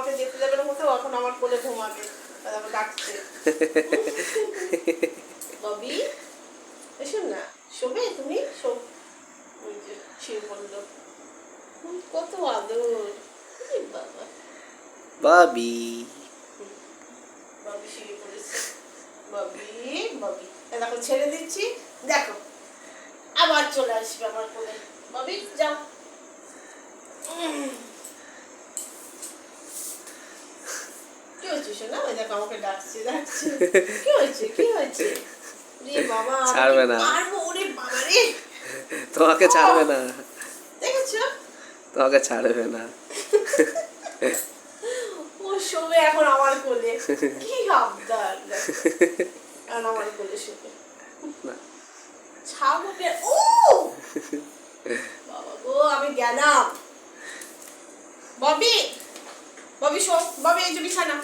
আমাকে যেতে দেবে না কোথাও, এখন আমার কোলে ঘুমাবে, তারপর ডাকছে ববি এসো না, শোবে তুমি, শো। ওই যে শুয়ে পড়লো, কত আদর বাবা। বাবি ববি শুয়ে পড়েছে, ববি ববি দেখো ছেড়ে দিচ্ছি, দেখো আবার চলে আসবে আমার কোলে। ববি যাও। কি হয়েছে শোনা, ওই দেখো আমাকে ডাকছে ডাকছে, কি হয়েছে কি হয়েছে? রে বাবা ছাড়বে না, পারবো, ওরে বাবা রে, তোমাকে ছাড়বে না, দেখেছো তোমাকে ছাড়বে না। ও শোবে এখন আমার কোলে, কি আবদার, এখন আমার কোলে শোবে না ছাড়বো কে? ও বাবা গো, আমি গেলাম। ববি ববি শো, ববি এই যে বিছানা।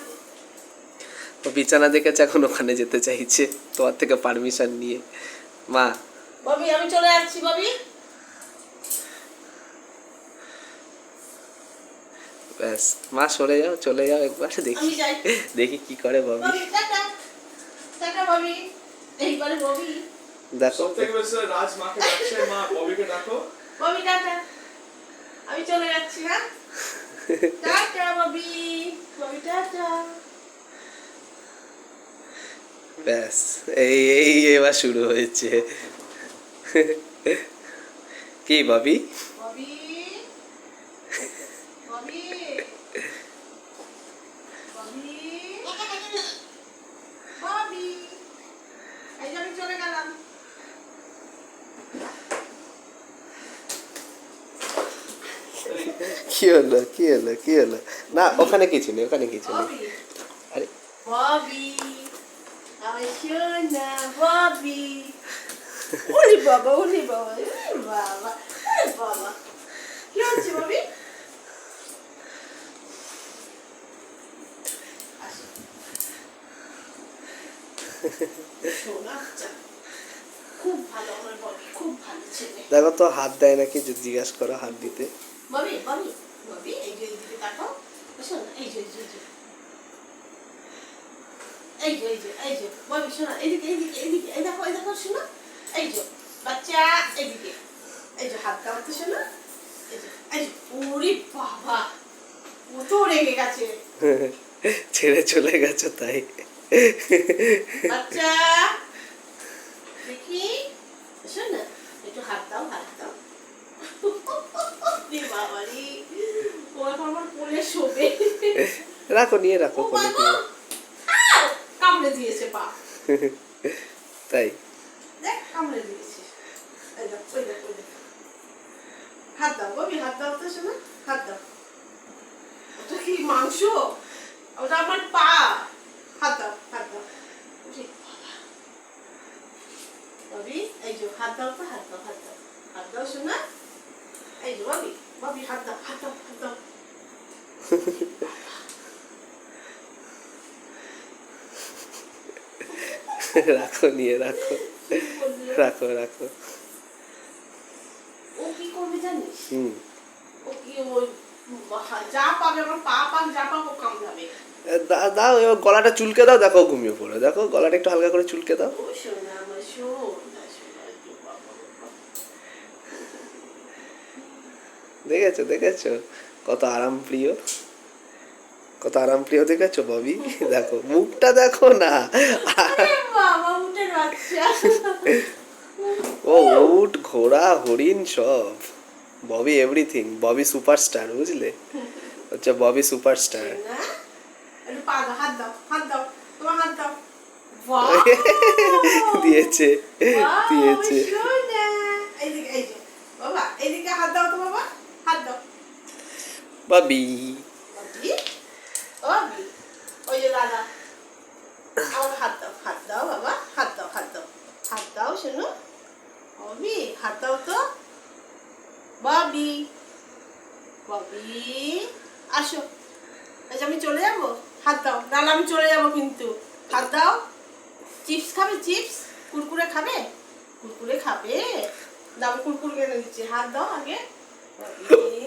ও বিছানা দেখেছে, এখন ওখানে যেতে চাইছে তোমার থেকে পারমিশন নিয়ে। মা ববি আমি চলে যাচ্ছি, ববি ব্যাস, মা সরে যাও, চলে যাও একবার, দেখি আমি যাই। দেখি কি করে ববি। ববি টাটা টাটা ববি, এইবারে ববি দেখো সবথেকে বেশি রাজ মাকে ডাকছে, মা ববিকে ডাকো। ববি টাটা, আমি চলে যাচ্ছি, হ্যাঁ টাটা ববি, ববি টাটা। ব্যাস, এই এই এবার শুরু হয়েছে। কি ববি? ববি ববি ববি ববি, এই যে আমি চলে গেলাম। কি হলো কি হলো কি হলো? না ওখানে কিছু নেই, ওখানে কিছু নেই। ববি আরে ববি আমার সোনা ববি, ওরে বাবা ওরে বাবা ওরে বাবা ওরে বাবা, কি হচ্ছে ববি? আসো। সোনা বাচ্চা, খুব ভালো আমার ববি, খুব ভালো ছেলে। দেখো তো হাত দেয় নাকি, যদি জিজ্ঞাসা করো হাত দিতে। ববি ববি ববি, এই যে এইদিকে তাকাও, শোনা এই যে এই যে এই যে এই যে এই যে ববি শোনা, এদিকে এদিকে এদিকে, এই দেখো শোনা, এই যে বাচ্চা, এদিকে এই যে হাত দাও তো শোনা, এই যে এই যে, ওরে বাবা কত রেগে গেছে ছেড়ে চলে গেছো তাই। বাচ্চা, দেখি শোনা, একটু হাত দাও হাত দাও। রে বাবা রে, ও এখন আমার কোলে শোবে। রাখো, নিয়ে রাখো ও কোলে বাবা, দিয়ে। কামড়ে দিয়েছে পা, তাই দেখ কামড়ে দিয়েছে, এই দেখ ওই দেখ ওই দেখ। হাত দাও ববি, হাত দাও তো শোনা, হাত দাও। ওটা কি মাংস? ওটা আমার পা, হাত দাও হাত দাও। ওরে বাবা। ববি এই যে হাত দাও তো, হাত দাও হাত দাও হাত দাও শোনা, এই যে ববি ববি হাত দাও হাত দাও হাত দাও। রাখো, নিয়ে রাখো, রাখো রাখো। ও কি করবে জানিস? হুম, ও কি ওই যা পাবে, আমার পা পাক যা পাবো কামড়াবে। দাও এবার গলাটা চুলকে দাও, দেখো ঘুমিয়ে পড়ো, দেখো গলাটা একটু হালকা করে চুলকে দাও। ও শোনা আমার শোনা শোনা, একটু বাবা। দেখেছো দেখেছো কত আরাম প্রিয়, কত আরাম প্রিয়, দেখেছো ববি? দেখো মুখটা দেখো না। আরে বাবা উঠে বাচ্চা। ও উট ঘোড়া হরিণ সব, ববি এভরিথিং, ববি সুপারস্টার, বুঝলে? হচ্ছে ববি সুপারস্টার। না একটু পা দাও, হাত দাও হাত দাও, তোমার হাত দাও। বাহ দিয়েছে বাহ, দিয়েছে। আমার সোনা। এইদিকে এই যে বাবা, এইদিকে হাত দাও তো বাবা, হাত দাও। ববি বাবি ও বাবি, ওই যে দাদা, আমাকে হাত দাও বাবা, হাত দাও হাত দাও হাত দাও শোনো, ববি হাত দাও তো, ববি ববি আসো, এই যে আমি চলে যাবো, হাত দাও, নাহলে আমি চলে যাবো কিন্তু, হাত দাও। চিপস খাবে, চিপস কুরকুরে খাবে, কুরকুরে খাবে, দাও কুরকুরে কিনে দিচ্ছি, হাত দাও আগে। ববি